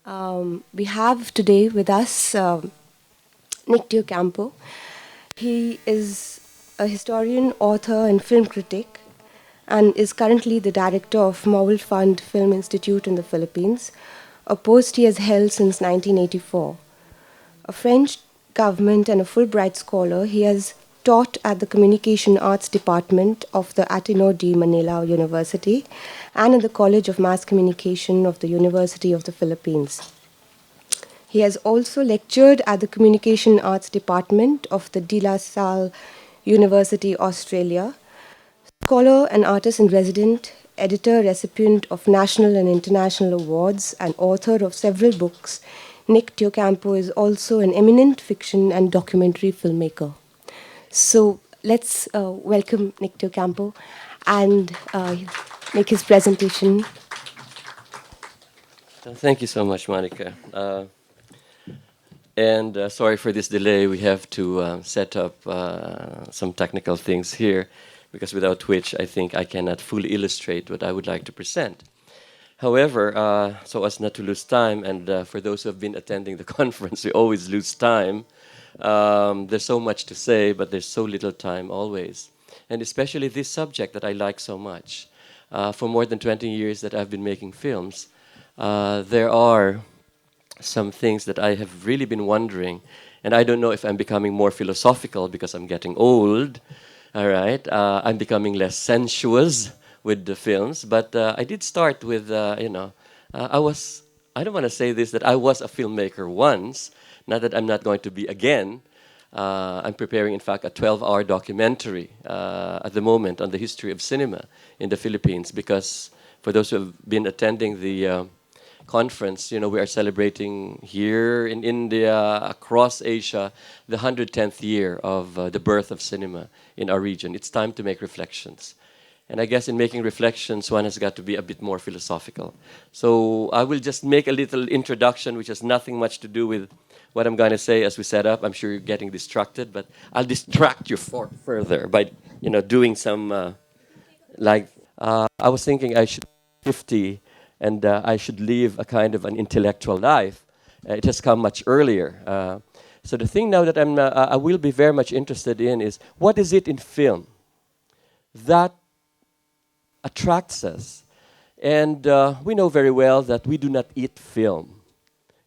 We have today with us Nick Deocampo. He is a historian, author, and film critic, and is currently the director of Mowelfund Film Institute in the Philippines, a post he has held since 1984. A French government and a Fulbright scholar, he has taught at the Communication Arts Department of the Ateneo de Manila University and in the College of Mass Communication of the University of the Philippines. He has also lectured at the Communication Arts Department of the De La Salle University, Australia. Scholar and artist in resident, editor, recipient of national and international awards, and author of several books, Nick Deocampo is also an eminent fiction and documentary filmmaker. So let's welcome Nick Deocampo and make his presentation. Thank you so much, Monica. And sorry for this delay. We have to set up some technical things here, because without which I think I cannot fully illustrate what I would like to present. However, so as not to lose time, and for those who have been attending the conference, we always lose time. There's so much to say, but there's so little time always. And especially this subject that I like so much. For more than 20 years that I've been making films, there are some things that I have really been wondering. And I don't know if I'm becoming more philosophical because I'm getting old. All right, I'm becoming less sensuous with the films, but I did start with, I don't want to say this, that I was a filmmaker once, not that I'm not going to be again. I'm preparing, in fact, a 12-hour documentary at the moment on the history of cinema in the Philippines, because for those who have been attending the conference, we are celebrating here in India, across Asia, the 110th year of the birth of cinema in our region. It's time to make reflections. And I guess in making reflections, one has got to be a bit more philosophical. So I will just make a little introduction, which has nothing much to do with what I'm going to say as we set up. I'm sure you're getting distracted, but I'll distract you further by, doing some, I was thinking I should be 50 and I should live a kind of an intellectual life. It has come much earlier. So the thing now that I will be very much interested in is, what is it in film that attracts us? And we know very well that we do not eat film.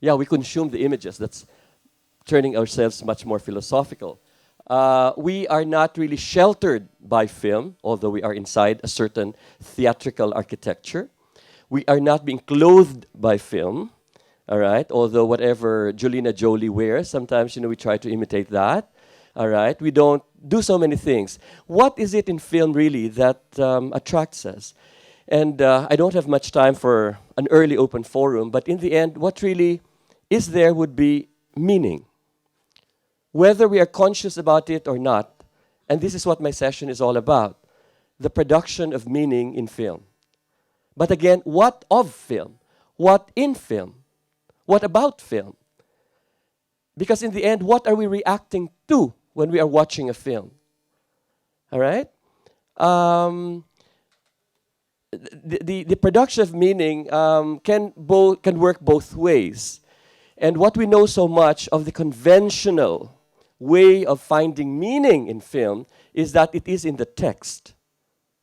Yeah, we consume the images. That's turning ourselves much more philosophical. We are not really sheltered by film, although we are inside a certain theatrical architecture. We are not being clothed by film, all right? Although whatever Jolina Jolie wears, sometimes, we try to imitate that, all right? We don't do so many things. What is it in film, really, that attracts us? And I don't have much time for an early open forum, but in the end, what really is there would be meaning. Whether we are conscious about it or not, and this is what my session is all about, the production of meaning in film. But again, what of film? What in film? What about film? Because in the end, what are we reacting to when we are watching a film? All right? The production of meaning can work both ways. And what we know so much of the conventional way of finding meaning in film is that it is in the text.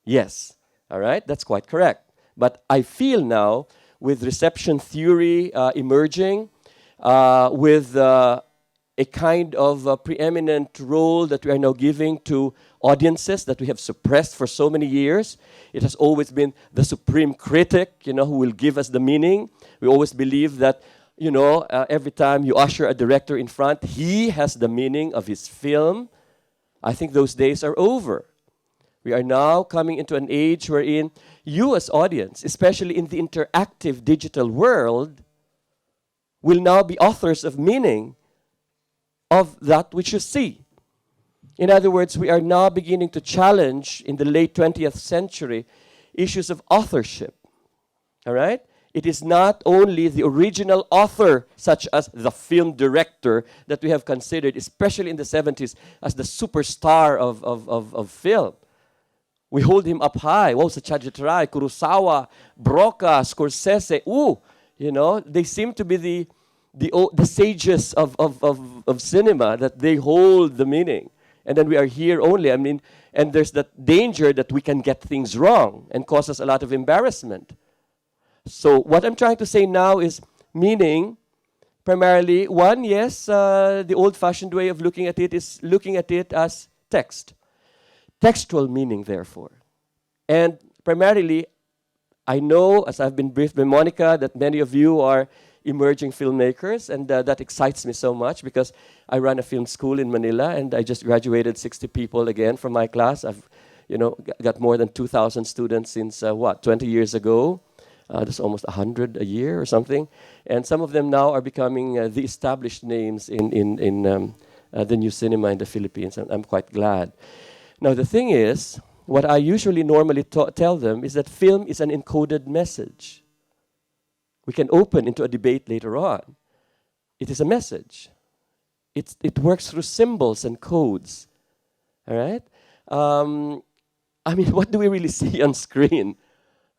Yes, all right? That's quite correct. But I feel now, with reception theory emerging, with a kind of preeminent role that we are now giving to audiences that we have suppressed for so many years. It has always been the supreme critic, who will give us the meaning. We always believe that, every time you usher a director in front, he has the meaning of his film. I think those days are over. We are now coming into an age wherein you as audience, especially in the interactive digital world, will now be authors of meaning of that which you see. In other words, we are now beginning to challenge, in the late 20th century, issues of authorship. All right? It is not only the original author, such as the film director, that we have considered, especially in the 70s, as the superstar of film. We hold him up high. Wow, sa Chajitrai, Kurosawa, Broca, Scorsese. Ooh, You know, they seem to be the sages of cinema, that they hold the meaning. And then we are here only. I mean, and there's that danger that we can get things wrong and cause us a lot of embarrassment. So what I'm trying to say now is meaning, primarily, one, yes, the old-fashioned way of looking at it is looking at it as text. Textual meaning, therefore. And primarily, I know, as I've been briefed by Monica, that many of you are emerging filmmakers, and that excites me so much because I run a film school in Manila, and I just graduated 60 people again from my class. I've, got more than 2,000 students since 20 years ago. There's almost 100 a year or something, and some of them now are becoming the established names in the new cinema in the Philippines, and I'm quite glad. Now the thing is, what I usually normally tell them is that film is an encoded message. We can open into a debate later on. It is a message. It works through symbols and codes. All right? I mean, what do we really see on screen?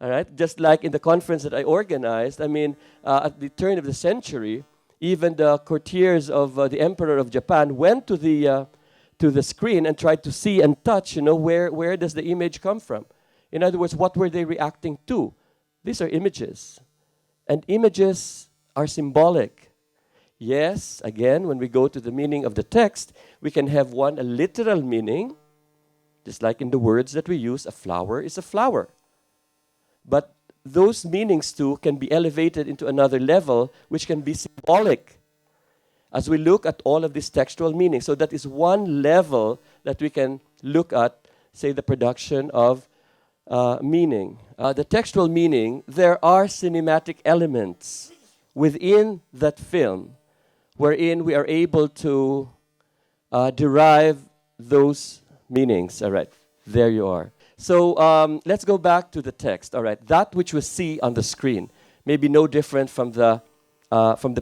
All right? Just like in the conference that I organized, I mean, at the turn of the century, even the courtiers of the Emperor of Japan went to the screen and tried to see and touch, where does the image come from? In other words, what were they reacting to? These are images. And images are symbolic. Yes, again, when we go to the meaning of the text, we can have a literal meaning, just like in the words that we use, a flower is a flower. But those meanings too can be elevated into another level, which can be symbolic, as we look at all of these textual meanings. So that is one level that we can look at, say, the production of meaning. The textual meaning, there are cinematic elements within that film wherein we are able to derive those meanings. All right, there you are. So let's go back to the text. All right, that which we see on the screen may be no different from the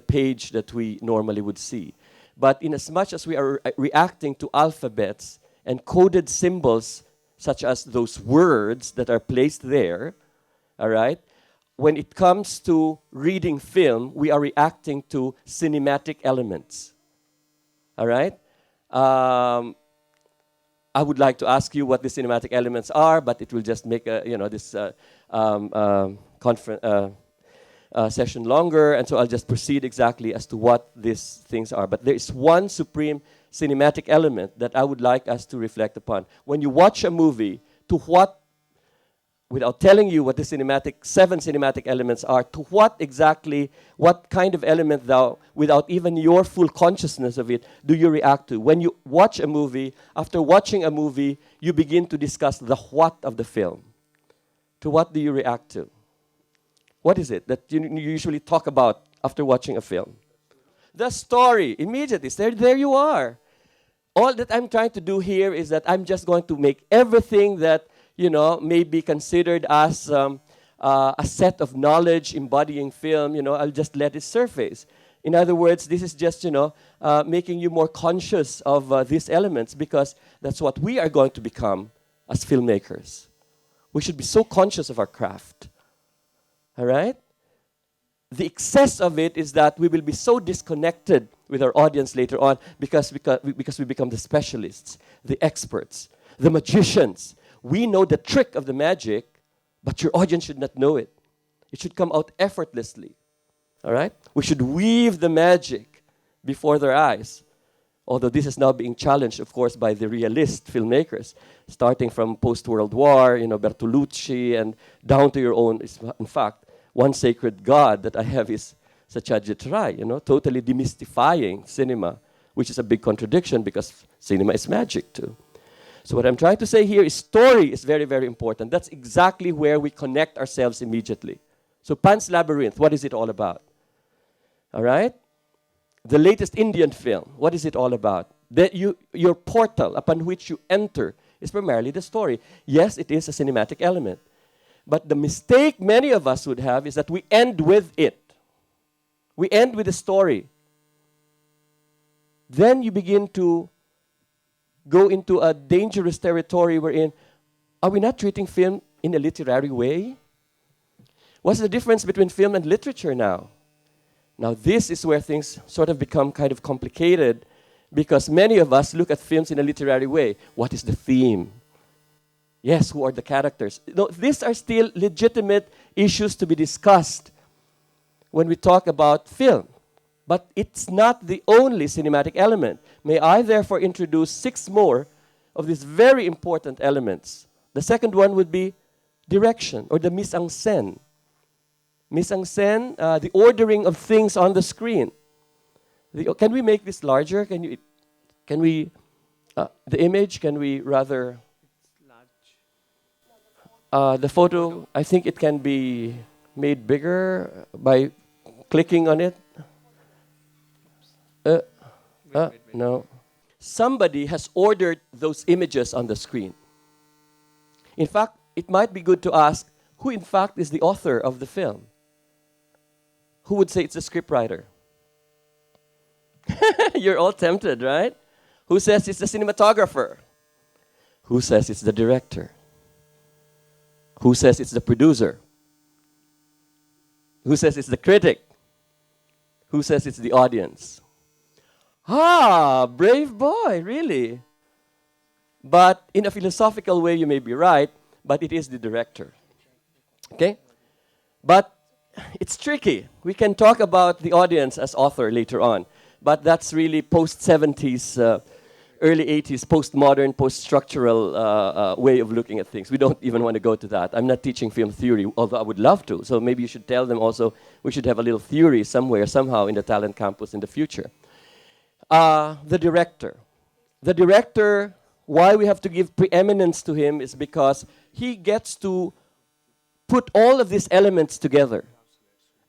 page that we normally would see. But in as much as we are reacting to alphabets and coded symbols, such as those words that are placed there, all right, when it comes to reading film, we are reacting to cinematic elements. All right? I would like to ask you what the cinematic elements are, but it will just make this session longer, and so I'll just proceed exactly as to what these things are. But there is one supreme cinematic element that I would like us to reflect upon. When you watch a movie, without telling you what the seven cinematic elements are, to what kind of element without even your full consciousness of it, do you react to? When you watch a movie, after watching a movie, you begin to discuss the what of the film. To what do you react to? What is it that you usually talk about after watching a film? The story. Immediately. There you are. All that I'm trying to do here is that I'm just going to make everything that, may be considered as a set of knowledge embodying film, I'll just let it surface. In other words, this is just, making you more conscious of these elements, because that's what we are going to become as filmmakers. We should be so conscious of our craft. All right? The excess of it is that we will be so disconnected with our audience later on because we become the specialists, the experts, the magicians. We know the trick of the magic, but your audience should not know it. It should come out effortlessly. All right? We should weave the magic before their eyes. Although this is now being challenged, of course, by the realist filmmakers, starting from post-World War, Bertolucci, and down to your own. In fact, one sacred god that I have is Satyajit Ray, totally demystifying cinema, which is a big contradiction because cinema is magic too. So what I'm trying to say here is story is very, very important. That's exactly where we connect ourselves immediately. So Pan's Labyrinth, what is it all about? All right? The latest Indian film, what is it all about? Your portal upon which you enter is primarily the story. Yes, it is a cinematic element. But the mistake many of us would have is that we end with it. We end with the story. Then you begin to go into a dangerous territory wherein, are we not treating film in a literary way? What's the difference between film and literature now? Now, this is where things sort of become kind of complicated because many of us look at films in a literary way. What is the theme? Yes, who are the characters? No, these are still legitimate issues to be discussed when we talk about film. But it's not the only cinematic element. May I therefore introduce 6 more of these very important elements. The second one would be direction, or the mise en scène. Mise en scène, the ordering of things on the screen. Can we make this larger? The image, can we rather... the photo, I think it can be made bigger by clicking on it. No. Somebody has ordered those images on the screen. In fact, it might be good to ask who in fact is the author of the film. Who would say it's the scriptwriter? You're all tempted, right? Who says it's the cinematographer? Who says it's the director? Who says it's the producer? Who says it's the critic? Who says it's the audience? Ah, brave boy, really. But in a philosophical way, you may be right, but it is the director. Okay? But it's tricky. We can talk about the audience as author later on, but that's really post-70s, early 80s, postmodern, post-structural way of looking at things. We don't even want to go to that. I'm not teaching film theory, although I would love to. So maybe you should tell them also we should have a little theory somewhere, somehow in the talent campus in the future. The director. The director, why we have to give preeminence to him is because he gets to put all of these elements together.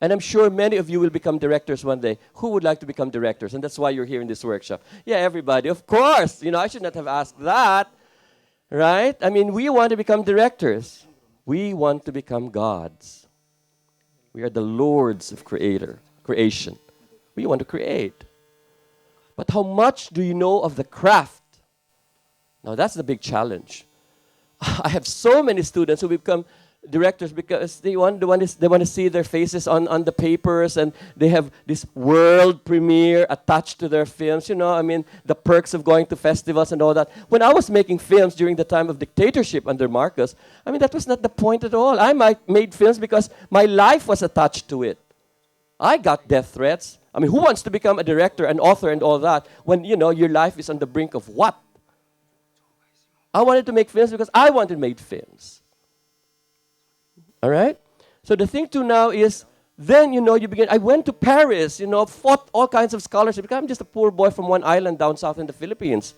And I'm sure many of you will become directors one day. Who would like to become directors? And that's why you're here in this workshop. Yeah, everybody. Of course. You know, I should not have asked that. Right? I mean, we want to become directors. We want to become gods. We are the lords of creation. We want to create. But how much do you know of the craft? Now, that's the big challenge. I have so many students who become directors because they want to see their faces on the papers, and they have this world premiere attached to their films. You know, I mean, the perks of going to festivals and all that. When I was making films during the time of dictatorship under Marcos, I mean, that was not the point at all. I made films because my life was attached to it. I got death threats. I mean, who wants to become a director, an author, and all that when, you know, your life is on the brink of what? I wanted to make films because I wanted to make films. All right? So the thing too now is, then, you know, you begin. I went to Paris, you know, fought all kinds of scholarship because I'm just a poor boy from one island down south in the Philippines.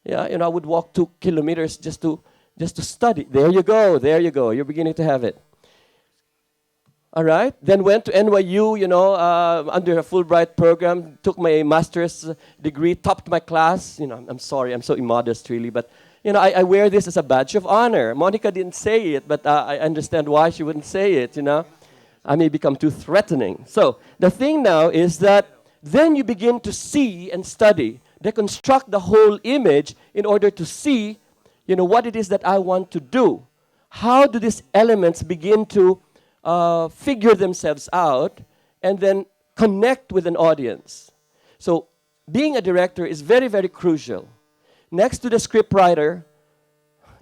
Yeah, you know, I would walk 2 kilometers just to study. There you go. You're beginning to have it. All right? Then went to NYU, you know, under a Fulbright program, took my master's degree, topped my class. You know, I'm sorry, I'm so immodest really, but, you know, I wear this as a badge of honor. Monica didn't say it, but I understand why she wouldn't say it, you know. I may become too threatening. So the thing now is that then you begin to see and study, deconstruct the whole image in order to see, you know, what it is that I want to do. How do these elements begin to figure themselves out and then connect with an audience? So being a director is very, very crucial. Next to the scriptwriter,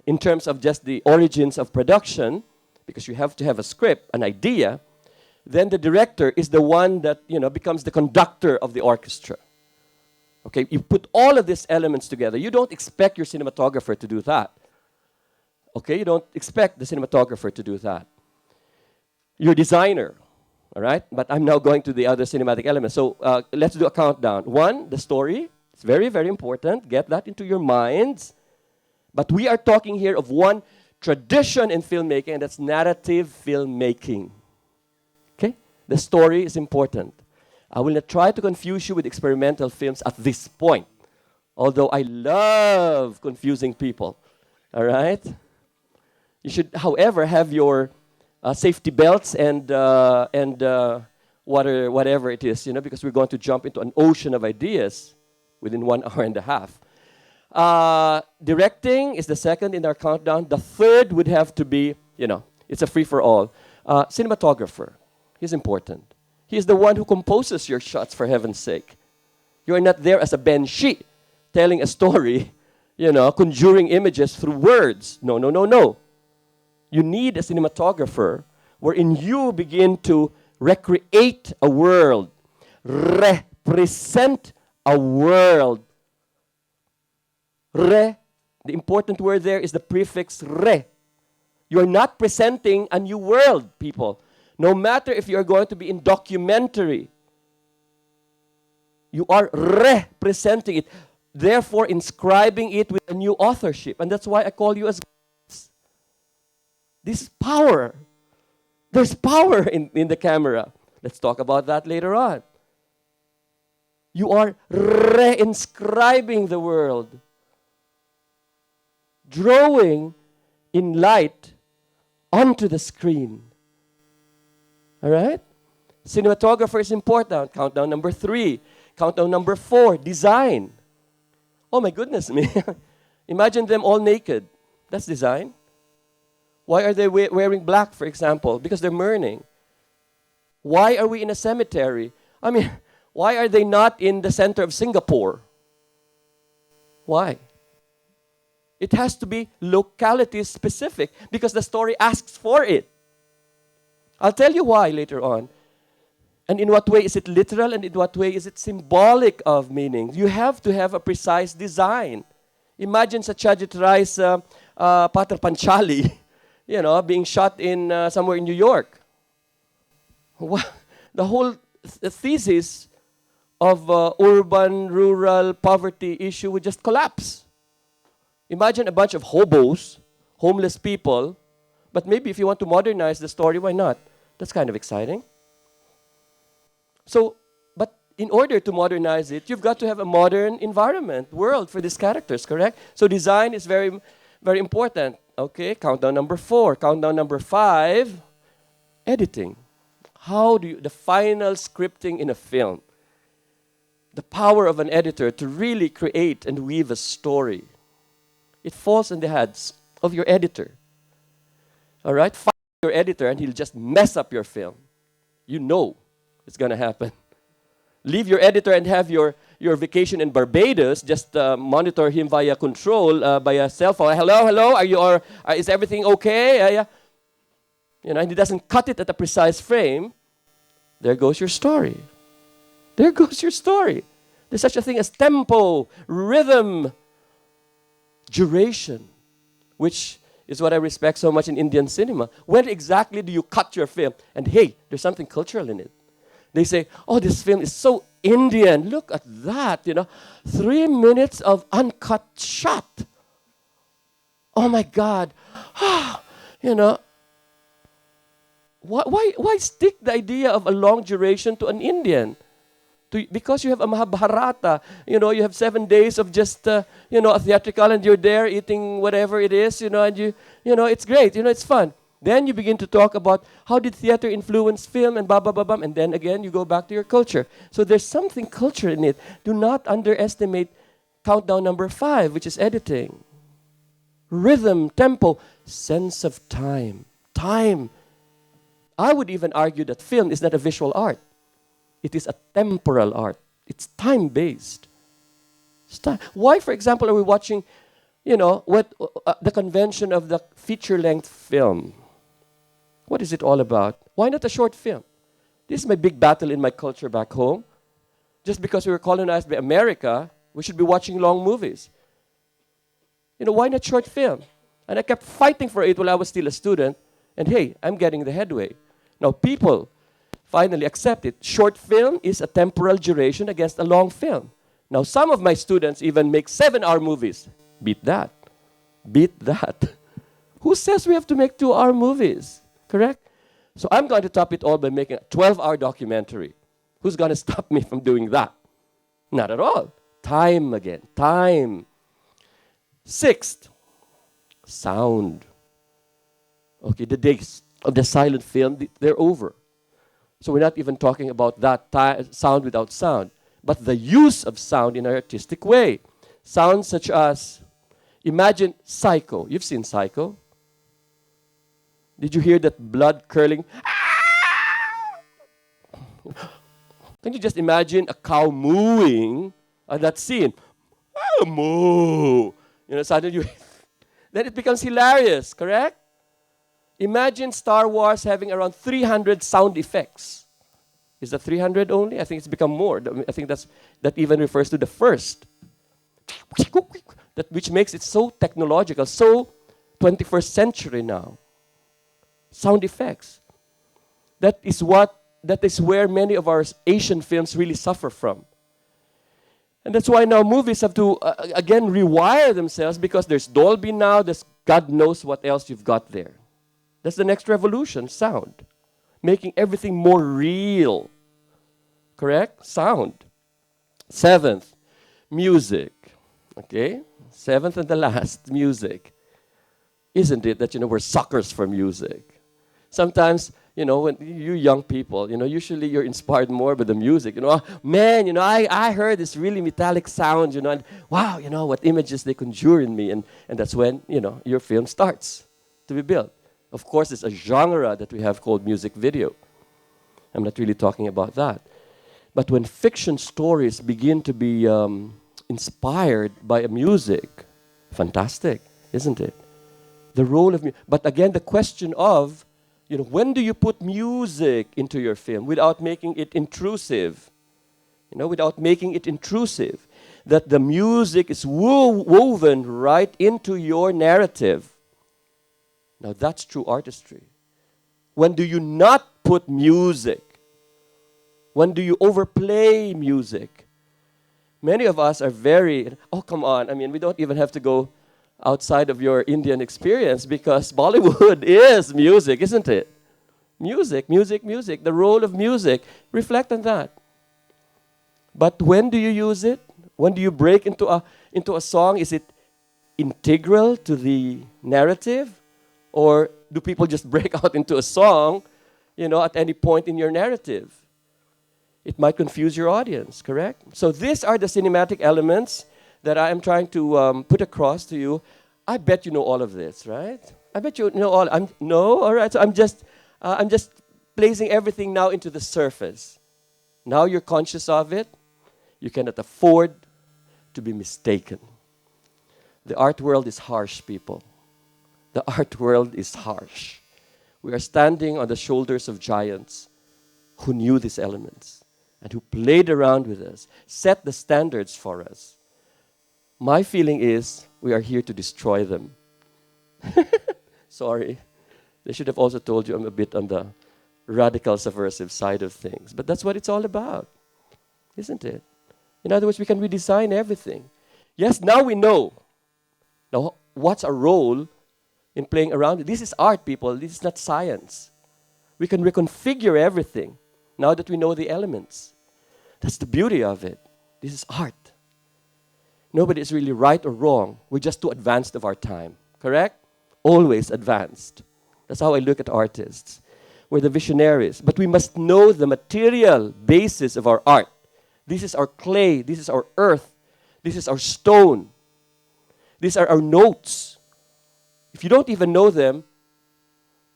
in terms of just the origins of production, because you have to have a script, an idea, then the director is the one that, you know, becomes the conductor of the orchestra. Okay, you put all of these elements together. You don't expect your cinematographer to do that. Okay, you don't expect the cinematographer to do that. Your designer, all right? But I'm now going to the other cinematic elements. So let's do a countdown. 1, the story. It's very, very important. Get that into your minds. But we are talking here of one tradition in filmmaking, and that's narrative filmmaking. Okay? The story is important. I will not try to confuse you with experimental films at this point, although I love confusing people. All right? You should, however, have your safety belts and whatever it is, you know, because we're going to jump into an ocean of ideas within 1 hour and a half. Directing is the second in our countdown. The third would have to be, you know, it's a free-for-all. Cinematographer. He's important. He's the one who composes your shots, for heaven's sake. You are not there as a benshi telling a story, conjuring images through words. No, no, no, no. You need a cinematographer wherein you begin to recreate a world, represent a world. The important word there is the prefix re. You are not presenting a new world, people. No matter if you are going to be in documentary, you are representing it, therefore inscribing it with a new authorship. And that's why I call you as guides. This is power. There's power in the camera. Let's talk about that later on. You are re-inscribing the world, drawing in light onto the screen. All right? Cinematographer is important. Countdown number 3. Countdown number 4, design. Oh my goodness me. Imagine them all naked. That's design. Why are they wearing black, for example? Because they're mourning. Why are we in a cemetery? I mean, why are they not in the center of Singapore? Why? It has to be locality specific because the story asks for it. I'll tell you why later on. And in what way is it literal and in what way is it symbolic of meaning? You have to have a precise design. Imagine Satyajit Ray's Pater Panchali, being shot in somewhere in New York. The whole thesis of urban-rural poverty issue would just collapse. Imagine a bunch of hobos, homeless people, but maybe if you want to modernize the story, why not? That's kind of exciting. So, but in order to modernize it, you've got to have a modern environment, world for these characters, correct? So design is very, very important. Okay, countdown number 4. Countdown number 5, editing. How do you, the final scripting in a film, the power of an editor to really create and weave a story. It falls in the hands of your editor. All right? Find your editor and he'll just mess up your film. You know it's going to happen. Leave your editor and have your vacation in Barbados. Just monitor him via control, via cell phone. Hello, is everything okay? Yeah. And he doesn't cut it at a precise frame. There goes your story. There goes your story. There's such a thing as tempo, rhythm, duration, which is what I respect so much in Indian cinema. When exactly do you cut your film? And hey, there's something cultural in it. They say, oh, this film is so Indian. Look at that, 3 minutes of uncut shot. Oh my God. Why stick the idea of a long duration to an Indian? Because you have a Mahabharata, you have 7 days of just, a theatrical, and you're there eating whatever it is, and it's great, it's fun. Then you begin to talk about how did theater influence film and and then again you go back to your culture. So there's something cultural in it. Do not underestimate countdown number 5, which is editing. Rhythm, tempo, sense of time. Time. I would even argue that film is not a visual art. It is a temporal art. It's time-based. Why, for example, are we watching, the convention of the feature-length film? What is it all about? Why not a short film? This is my big battle in my culture back home. Just because we were colonized by America, we should be watching long movies. Why not short film? And I kept fighting for it while I was still a student. And hey, I'm getting the headway. Now people finally accept it. Short film is a temporal duration against a long film. Now some of my students even make 7-hour movies. Beat that. Beat that. Who says we have to make 2-hour movies? Correct? So I'm going to top it all by making a 12-hour documentary. Who's going to stop me from doing that? Not at all. Time again. Time. 6th, sound. Okay, the days of the silent film, they're over. So we're not even talking about that sound without sound, but the use of sound in an artistic way. Sounds such as, imagine Psycho. You've seen Psycho. Did you hear that blood curdling? Can you just imagine a cow mooing on that scene? Moo! Suddenly then it becomes hilarious, correct? Imagine Star Wars having around 300 sound effects. Is that 300 only? I think it's become more. I think that even refers to the first. Which makes it so technological, so 21st century now. Sound effects. That is where many of our Asian films really suffer from. And that's why now movies have to, again, rewire themselves, because there's Dolby now, there's God knows what else you've got there. That's the next revolution, sound. Making everything more real. Correct? Sound. Seventh, music. Okay? Seventh and the last, music. Isn't it that, we're suckers for music? Sometimes, when you young people, usually you're inspired more by the music. Man, I heard this really metallic sound, and wow, what images they conjure in me. And that's when, your film starts to be built. Of course, there's a genre that we have called music video. I'm not really talking about that. But when fiction stories begin to be inspired by a music, fantastic, isn't it? The role of music. But again, the question of, when do you put music into your film without making it intrusive? Without making it intrusive. That the music is woven right into your narrative. Now that's true artistry. When do you not put music? When do you overplay music? Many of us are very, oh come on, we don't even have to go outside of your Indian experience, because Bollywood is music, isn't it? Music, music, music. The role of music. Reflect on that. But when do you use it? When do you break into a song? Is it integral to the narrative? Or do people just break out into a song, at any point in your narrative? It might confuse your audience, correct? So these are the cinematic elements that I am trying to put across to you. I bet you know all of this, right? I bet you know all. All right. So I'm just placing everything now into the surface. Now you're conscious of it. You cannot afford to be mistaken. The art world is harsh, people. The art world is harsh. We are standing on the shoulders of giants who knew these elements and who played around with us, set the standards for us. My feeling is we are here to destroy them. Sorry. They should have also told you I'm a bit on the radical subversive side of things. But that's what it's all about, isn't it? In other words, we can redesign everything. Yes, now we know. Now, what's our role in playing around it? This is art, people. This is not science. We can reconfigure everything now that we know the elements. That's the beauty of it. This is art. Nobody is really right or wrong. We're just too advanced of our time. Correct? Always advanced. That's how I look at artists. We're the visionaries. But we must know the material basis of our art. This is our clay. This is our earth. This is our stone. These are our notes. If you don't even know them,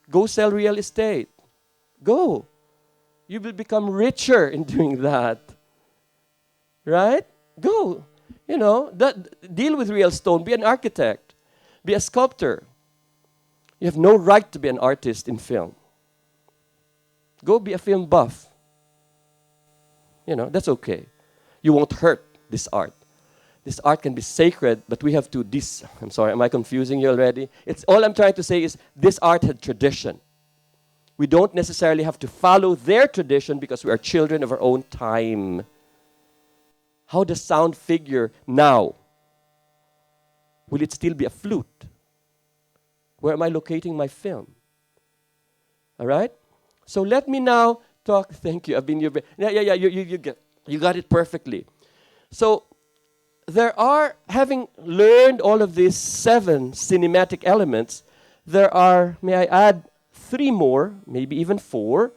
go sell real estate. Go. You will become richer in doing that. Right? Go. Deal with real stone. Be an architect. Be a sculptor. You have no right to be an artist in film. Go be a film buff. That's okay. You won't hurt this art. This art can be sacred, but we have to I'm sorry, am I confusing you already? All I'm trying to say is this art had tradition. We don't necessarily have to follow their tradition because we are children of our own time. How does sound figure now? Will it still be a flute? Where am I locating my film? All right? So let me now talk. Thank you. I've been you got it perfectly. So having learned all of these 7 cinematic elements, there are, may I add, 3 more, maybe even 4,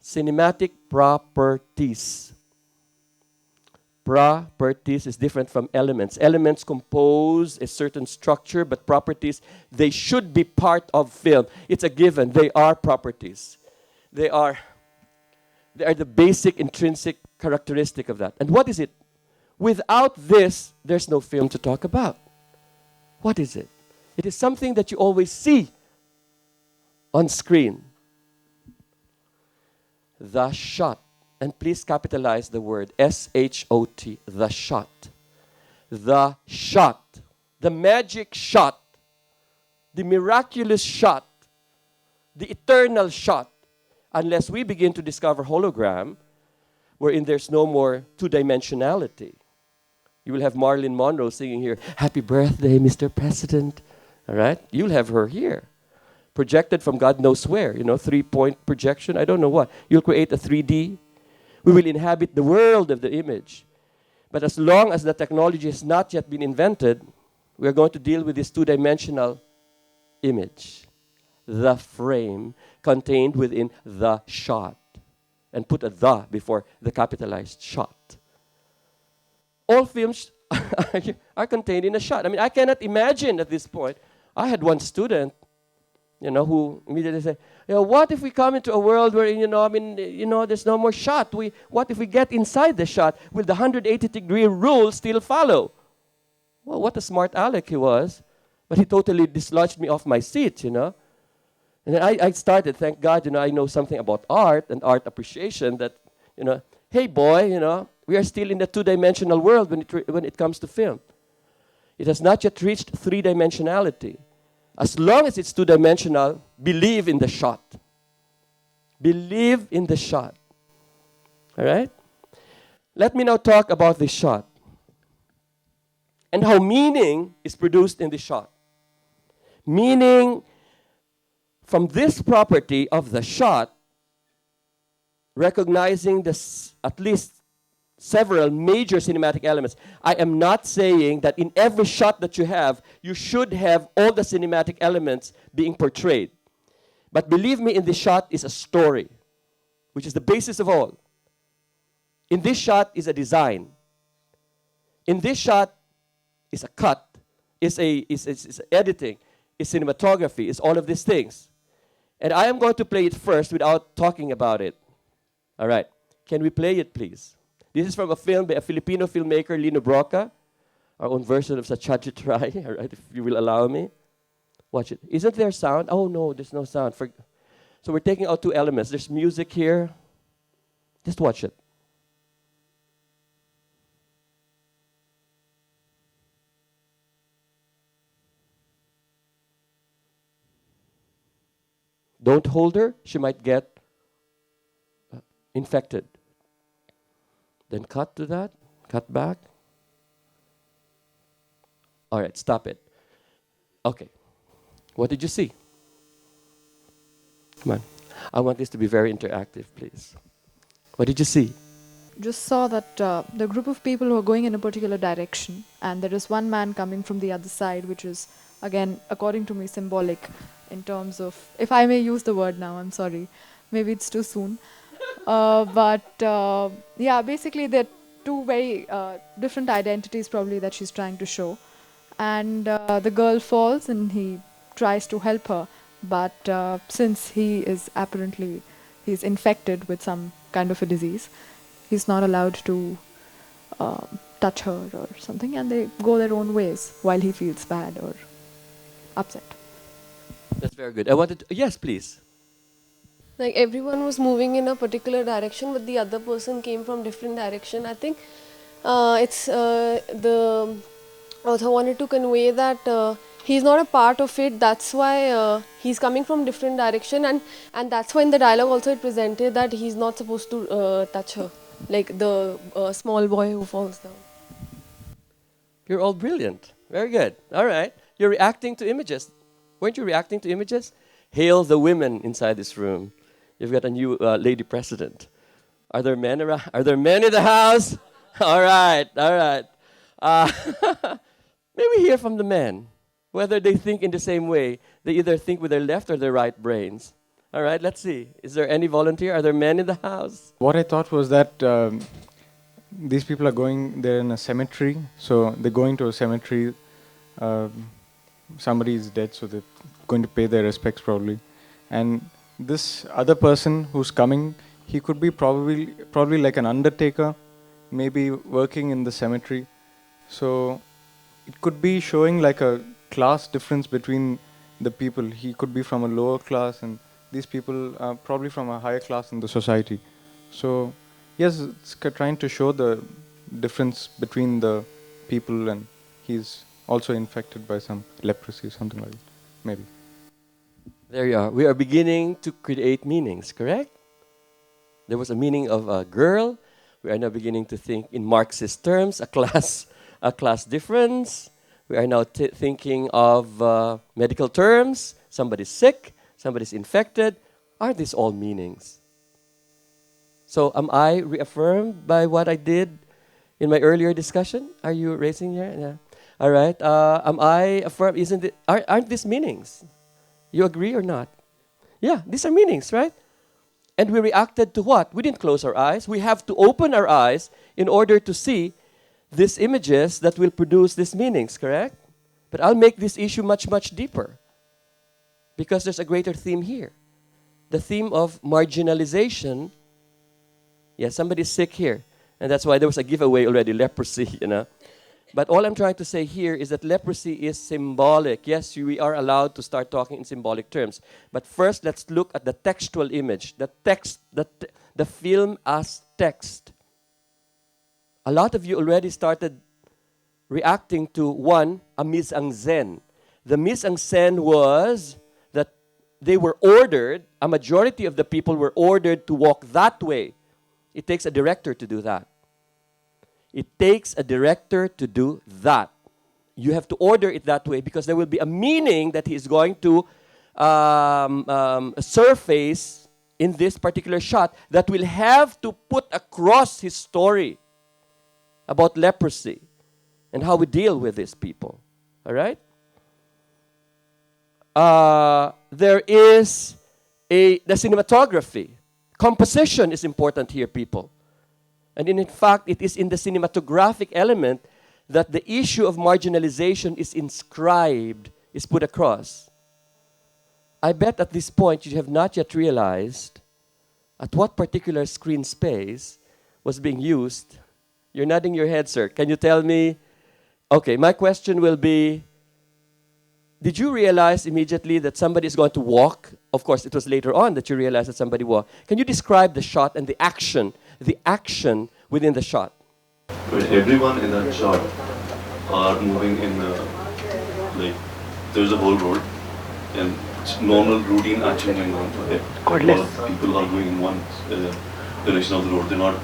cinematic properties. Properties is different from elements. Elements compose a certain structure, but properties, they should be part of film. It's a given. They are properties. They are the basic intrinsic characteristic of that. And what is it? Without this, there's no film to talk about. What is it? It is something that you always see on screen. The shot. And please capitalize the word S-H-O-T, the shot. The shot. The magic shot. The miraculous shot. The eternal shot. Unless we begin to discover hologram, wherein there's no more two-dimensionality. You will have Marilyn Monroe singing here, "Happy birthday, Mr. President." All right? You'll have her here. Projected from God knows where, 3-point projection, I don't know what. You'll create a 3D. We will inhabit the world of the image. But as long as the technology has not yet been invented, we are going to deal with this two-dimensional image. The frame contained within the shot. And put a "the" before the capitalized shot. All films are contained in a shot. I mean, I cannot imagine at this point. I had one student, who immediately said, what if we come into a world where, there's no more shot? What if we get inside the shot? Will the 180-degree rule still follow? Well, what a smart aleck he was. But he totally dislodged me off my seat, And then I started, thank God, I know something about art and art appreciation that, hey boy, we are still in the two-dimensional world when it comes to film. It has not yet reached three-dimensionality. As long as it's two-dimensional, believe in the shot. Believe in the shot. All right? Let me now talk about the shot and how meaning is produced in the shot. Meaning from this property of the shot, recognizing at least several major cinematic elements. I am not saying that in every shot that you should have all the cinematic elements being portrayed. But believe me, in this shot is a story, which is the basis of all. In this shot is a design. In this shot is a cut, is editing, is cinematography, is all of these things. And I am going to play it first without talking about it. All right. Can we play it, please? This is from a film by a Filipino filmmaker, Lino Broca, our own version of Satyajit, all right, if you will allow me. Watch it. Isn't there sound? Oh, no, there's no sound. So we're taking out two elements. There's music here. Just watch it. Don't hold her. She might get infected. Then cut to that. Cut back. All right, stop it. Okay. What did you see? Come on. I want this to be very interactive, please. What did you see? Just saw that the group of people who are going in a particular direction, and there is one man coming from the other side, which is, again, according to me, symbolic in terms of, if I may use the word now, I'm sorry, maybe it's too soon. Yeah, basically there are two very different identities probably that she's trying to show. And the girl falls and he tries to help her. But since he is apparently, he's infected with some kind of a disease, he's not allowed to touch her or something, and they go their own ways while he feels bad or upset. That's very good. I wanted to, yes, please. Like everyone was moving in a particular direction, but the other person came from different direction. I think the author wanted to convey that he's not a part of it. That's why he's coming from different direction, and that's why in the dialogue also it presented that he's not supposed to touch her, like the small boy who falls down. You're all brilliant. Very good. All right. You're reacting to images. Weren't you reacting to images? Hail the women inside this room. You've got a new lady president. Are there men around? Are there men in the house? All right, all right. Maybe hear from the men, whether they think in the same way. They either think with their left or their right brains. All right, let's see. Is there any volunteer? Are there men in the house? What I thought was that these people are going, they're in a cemetery, so they're going to a cemetery, somebody is dead, so they're going to pay their respects probably. And this other person who's coming, he could be probably like an undertaker, maybe working in the cemetery. So it could be showing like a class difference between the people. He could be from a lower class, and these people are probably from a higher class in the society. So yes, it's trying to show the difference between the people, and he's also infected by some leprosy, something like that, maybe. There you are. We are beginning to create meanings, correct? There was a meaning of a girl. We are now beginning to think in Marxist terms, a class difference. We are now thinking of medical terms. Somebody's sick, somebody's infected. Are these all meanings? So am I reaffirmed by what I did in my earlier discussion? Are you raising your hand? Yeah. All right. Am I affirmed? Aren't these meanings? You agree or not? Yeah, these are meanings, right? And we reacted to what? We didn't close our eyes. We have to open our eyes in order to see these images that will produce these meanings, correct? But I'll make this issue much, much deeper because there's a greater theme here. The theme of marginalization. Yeah, somebody's sick here. And that's why there was a giveaway already, leprosy, you know. But all I'm trying to say here is that leprosy is symbolic. Yes, we are allowed to start talking in symbolic terms. But first, let's look at the textual image, the text, the film as text. A lot of you already started reacting to one, a mise-en-scène. The mise-en-scène was that they were ordered, a majority of the people were ordered to walk that way. It takes a director to do that. It takes a director to do that. You have to order it that way because there will be a meaning that he is going to surface in this particular shot that will have to put across his story about leprosy and how we deal with these people. All right? There is the cinematography. Composition is important here, people. And in fact, it is in the cinematographic element that the issue of marginalization is inscribed, is put across. I bet at this point you have not yet realized at what particular screen space was being used. You're nodding your head, sir. Can you tell me? Okay, my question will be, did you realize immediately that somebody is going to walk? Of course, it was later on that you realized that somebody walked. Can you describe the shot and the action within the shot? But everyone in that shot are moving in like there's a whole road and it's normal routine action going on. All of people are going in one direction of the road. They're not.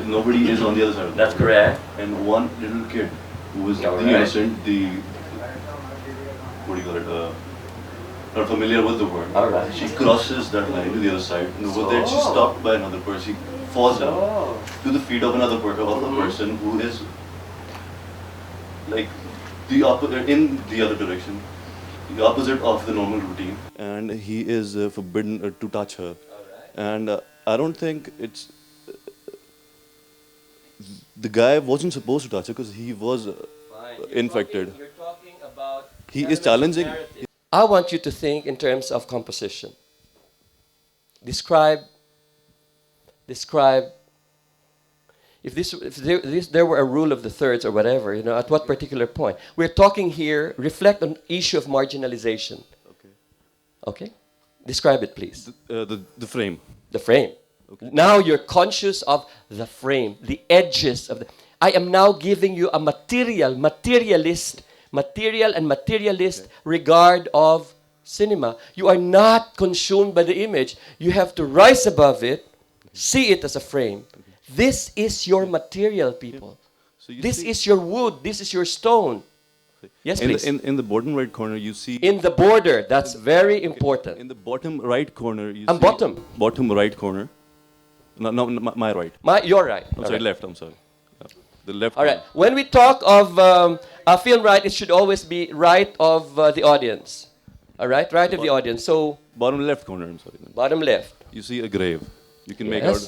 Nobody is on the other side. That's correct. And one little kid who is the innocent, what do you call it? Not familiar with the word. All right. She crosses that line to the other side, and over there she's stopped by another person. She falls down to the feet of another person who is like in the other direction, the opposite of the normal routine. And he is forbidden to touch her. And I don't think it's the guy wasn't supposed to touch her because he was infected. You're talking about He is challenging. I want you to think in terms of composition. Describe. If there were a rule of the thirds or whatever, you know, at what particular point? We're talking here, reflect on issue of marginalization. Okay? Describe it, please. The frame. The frame. Okay. Now you're conscious of the frame, the edges of the... I am now giving you a materialist regard of cinema. You are not consumed by the image. You have to rise above it, see it as a frame. This is your material, people. So this is your wood. This is your stone. Yes, please. In the bottom right corner, you see... In the border. That's very important. In the bottom right corner, you see... Bottom right corner. No, my right. Your right. I'm sorry, left. I'm sorry. The left. All right. When we talk of a film right, it should always be right of the audience. All right? Right of the audience. So... Bottom left corner, I'm sorry. Bottom left. You see a grave. You can make out...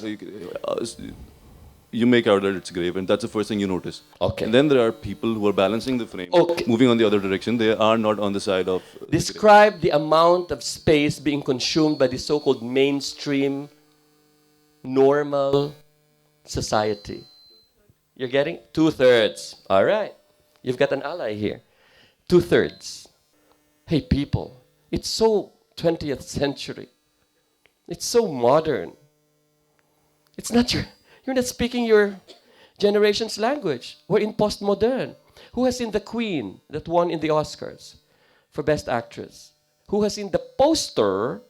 you make out that it's grave, and that's the first thing you notice. Okay. And then there are people who are balancing the frame, Okay. moving on the other direction. They are not on the side of. Describe the amount of space being consumed by the so-called mainstream, normal society. You're getting 2/3. All right. You've got an ally here. 2/3. Hey, people, it's so 20th century. It's so modern. It's not you're not speaking your generation's language. We're in postmodern. Who has seen the Queen that won in the Oscars for Best Actress? Who has seen the poster,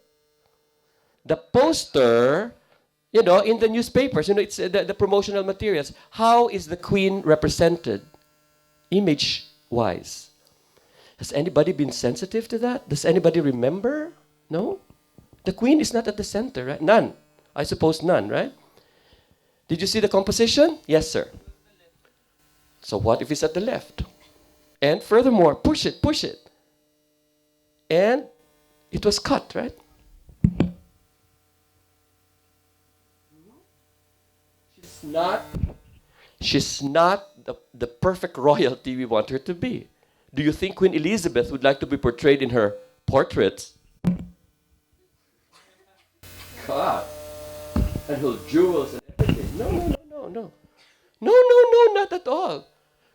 you know, in the newspapers? You know, it's the promotional materials. How is the Queen represented, image-wise? Has anybody been sensitive to that? Does anybody remember? No? The Queen is not at the center, right? None. I suppose none, right? Did you see the composition? Yes, sir. So what if it's at the left? And furthermore, push it. And it was cut, right? She's not the perfect royalty we want her to be. Do you think Queen Elizabeth would like to be portrayed in her portraits? God. And her jewels and everything. No. No, not at all.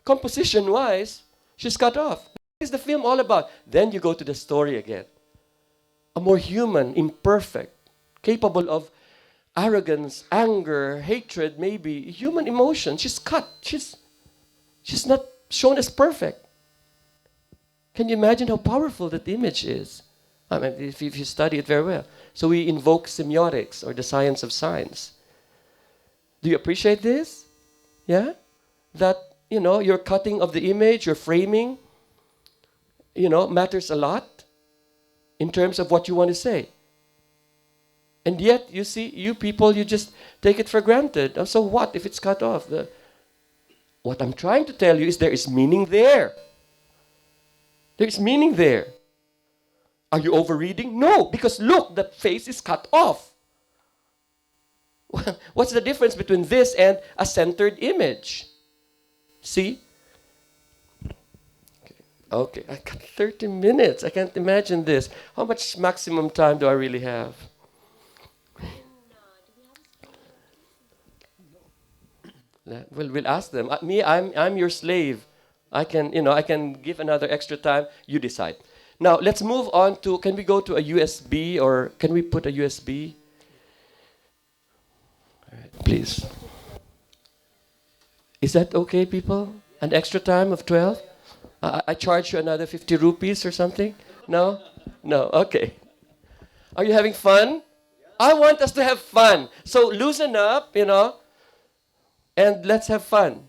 Composition-wise, she's cut off. What is the film all about? Then you go to the story again. A more human, imperfect, capable of arrogance, anger, hatred, maybe human emotion. She's cut. She's not shown as perfect. Can you imagine how powerful that image is? I mean, if you study it very well. So we invoke semiotics, or the science of signs. Do you appreciate this? Yeah? That, you know, your cutting of the image, your framing, you know, matters a lot in terms of what you want to say. And yet, you see, you people, you just take it for granted. Oh, so what if it's cut off? What I'm trying to tell you is there is meaning there. There is meaning there. Are you overreading? No, because look, the face is cut off. What's the difference between this and a centered image? See? Okay, I got 30 minutes. I can't imagine this. How much maximum time do I really have? Well, we'll ask them. I'm your slave. I can give another extra time. You decide. Now, let's move on to, can we go to a USB, or can we put a USB? All right, please. Is that okay, people? An extra time of 12? I charge you another 50 rupees or something? No? No, okay. Are you having fun? I want us to have fun. So loosen up, you know, and let's have fun.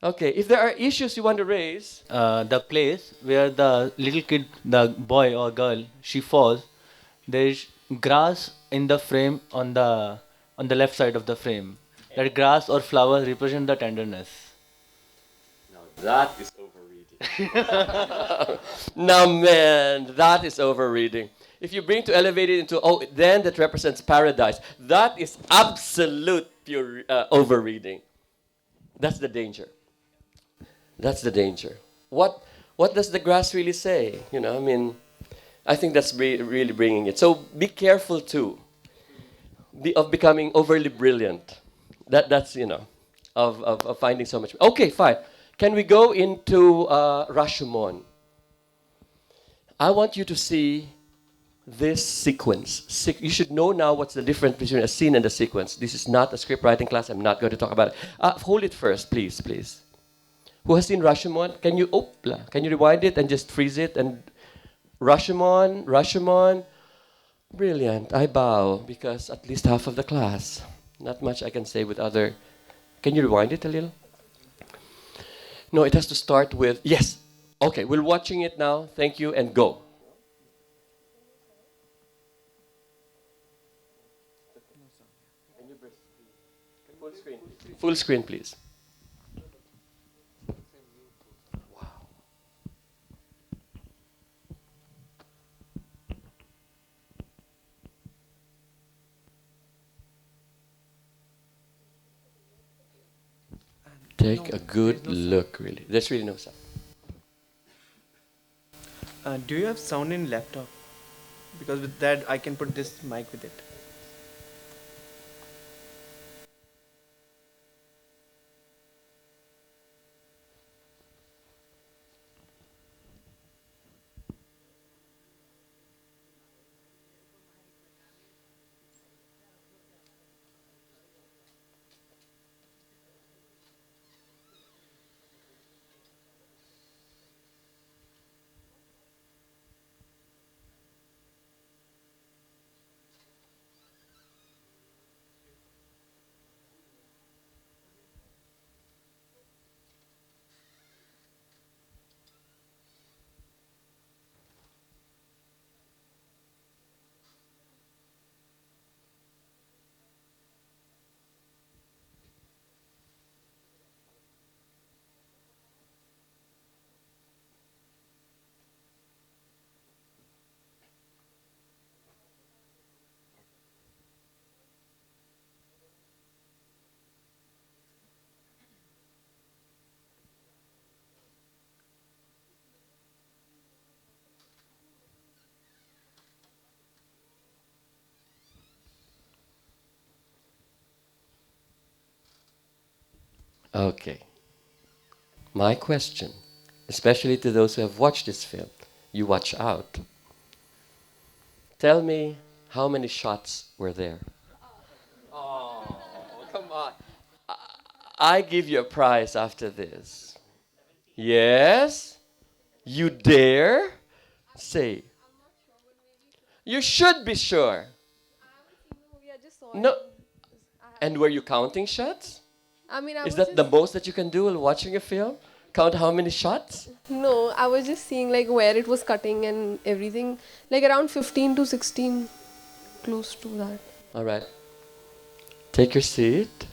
Okay, if there are issues you want to raise. The place where the little kid, the boy or girl, she falls, there is grass in the frame on the left side of the frame. That grass or flower represent the tenderness. Now that is overreading. Now man, that is overreading. If you bring to elevate it into, oh, then that represents paradise. That is absolute pure overreading. That's the danger. That's the danger. What does the grass really say? You know, I mean, I think that's really bringing it. So be careful too of becoming overly brilliant. That's you know, of finding so much. Okay, fine. Can we go into Rashomon? I want you to see this sequence. You should know now what's the difference between a scene and a sequence. This is not a script writing class. I'm not going to talk about it. Hold it first, please. Who has seen Rashomon? Can you rewind it and just freeze it? And Rashomon. Brilliant. I bow, because at least half of the class. Not much I can say with other. Can you rewind it a little? No, it has to start with, yes. Okay, we're watching it now. Thank you, and go. Full screen, please. Take a good look, really. There's really no sound. Do you have sound in laptop? Because with that I can put this mic with it. Okay. My question, especially to those who have watched this film, you watch out. Tell me how many shots were there? Oh, come on. I give you a prize after this. Yes? You dare? Say. You should be sure. No. And were you counting shots? I mean, Is that the most that you can do while watching a film? Count how many shots? No, I was just seeing like where it was cutting and everything. Like around 15 to 16, close to that. All right. Take your seat.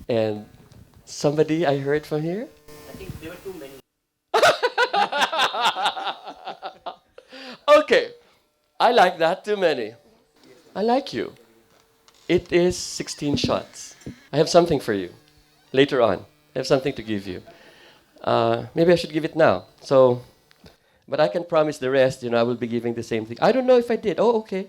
And somebody I heard from here? I think there were too many. Okay. I like that, too many. I like you. It is 16 shots. I have something for you. Later on. I have something to give you. Maybe I should give it now. But I can promise the rest, I will be giving the same thing. I don't know if I did. Oh, okay.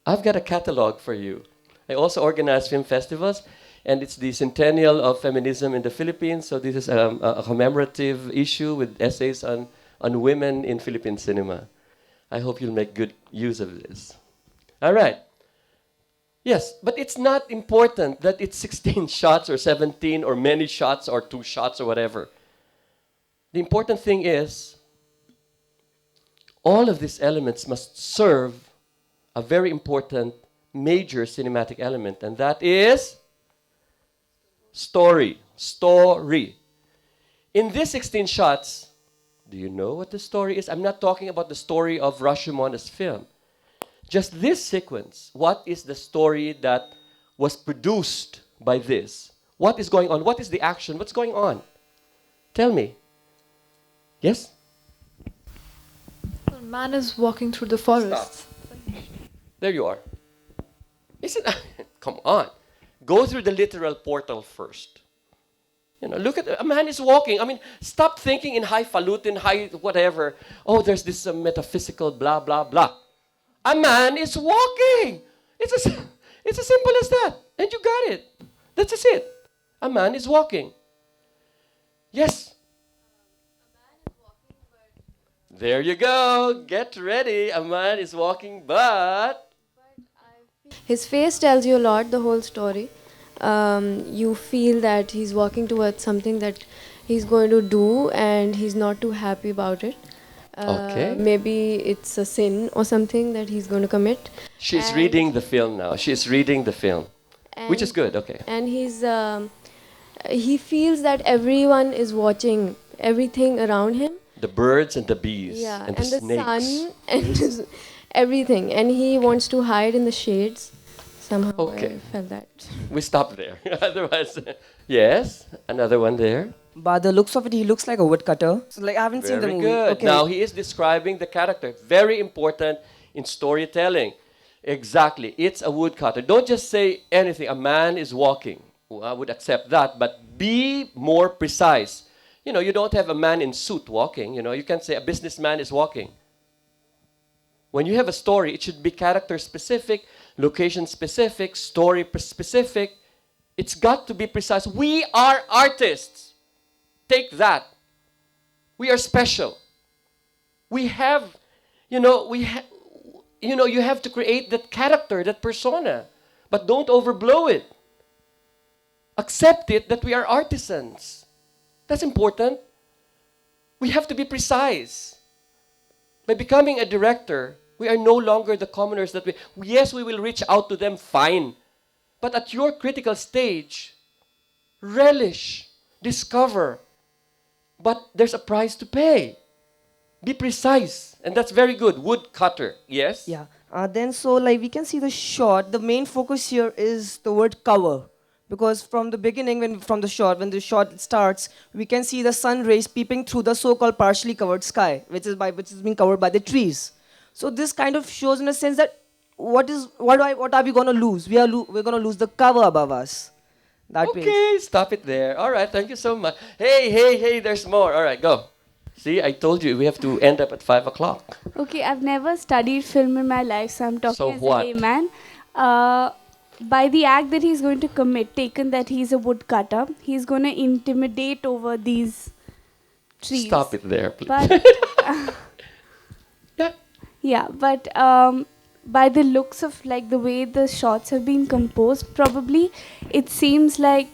I've got a catalog for you. I also organize film festivals, and it's the centennial of feminism in the Philippines. So this is a commemorative issue with essays on women in Philippine cinema. I hope you'll make good use of this. All right. Yes, but it's not important that it's 16 shots or 17 or many shots or 2 shots or whatever. The important thing is all of these elements must serve a very important major cinematic element, and that is story. Story. In these 16 shots, do you know what the story is? I'm not talking about the story of Rashomona's film. Just this sequence, what is the story that was produced by this? What is going on? What is the action? What's going on? Tell me. Yes? A man is walking through the forest. There you are. Come on. Go through the literal portal first. Look at a man is walking. I mean, stop thinking in highfalutin, high whatever. Oh, there's this metaphysical blah, blah, blah. A man is walking. It's as simple as that. And you got it. That's just it. A man is walking. Yes. There you go. Get ready. A man is walking, but... His face tells you a lot, the whole story. You feel that he's walking towards something that he's going to do and he's not too happy about it. Okay. Maybe it's a sin or something that he's going to commit. She's reading the film now. She's reading the film, which is good. Okay. And he feels that everyone is watching everything around him. The birds and the bees and the snakes. Sun and everything. And he wants to hide in the shades. Somehow Okay. I felt that. We stop there. Otherwise, yes, another one there. By the looks of it, he looks like a woodcutter. So, I haven't seen the Very movie. good. Okay. Now he is describing the character. Very important in storytelling. Exactly. It's a woodcutter. Don't just say anything. A man is walking. I would accept that, but be more precise. You know, you don't have a man in suit walking. You know, you can't say a businessman is walking. When you have a story, it should be character specific, location specific, story specific. It's got to be precise. We are artists. Take that. We are special. We have, you know, you have to create that character, that persona, but don't overblow it. Accept it that we are artisans. That's important. We have to be precise. By becoming a director, we are no longer the commoners that yes, we will reach out to them, fine. But at your critical stage, relish, discover. But there's a price to pay. Be precise. And that's very good. Woodcutter, yes? Yeah. Then so like we can see the shot. The main focus here is the word cover, because from the beginning, when the shot starts, we can see the sun rays peeping through the so-called partially covered sky, which is being covered by the trees. So this kind of shows in a sense that what are we going to lose? We're going to lose the cover above us. Okay, stop it there. All right, thank you so much. Hey, there's more. All right, go. See, I told you we have to end up at 5 o'clock. Okay, I've never studied film in my life, so I'm talking So as what? a layman. By the act that he's going to commit, taken that he's a woodcutter, he's going to intimidate over these trees. Stop it there, please. But yeah, but by the looks of like the way the shots have been composed, probably it seems like